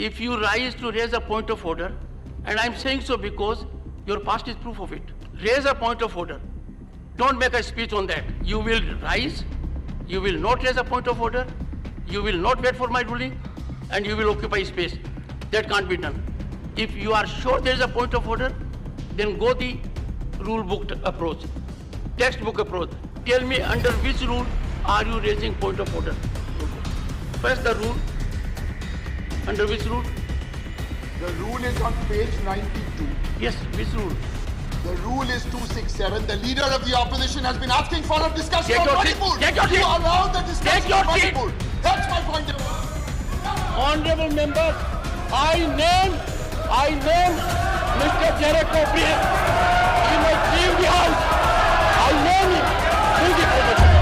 If you rise to raise a point of order, and I'm saying so because your past is proof of it. Raise a point of order. Don't make a speech on that. You will rise, you will not raise a point of order, you will not wait for my ruling, and you will occupy space. That can't be done. If you are sure there is a point of order, then go the rule book approach, textbook approach. Tell me under which rule are you raising point of order? First the rule. Under which rule? The rule is on page 92. Yes, which rule? The rule is 267. The leader of the opposition has been asking for a discussion Take on your seat. Manipur. Take your You seat. allow the discussion Take your on seat. Manipur. That's my point of view. Honorable members, I name Mr. Derek O'Brien. He must leave the house. I name him. Leave the position.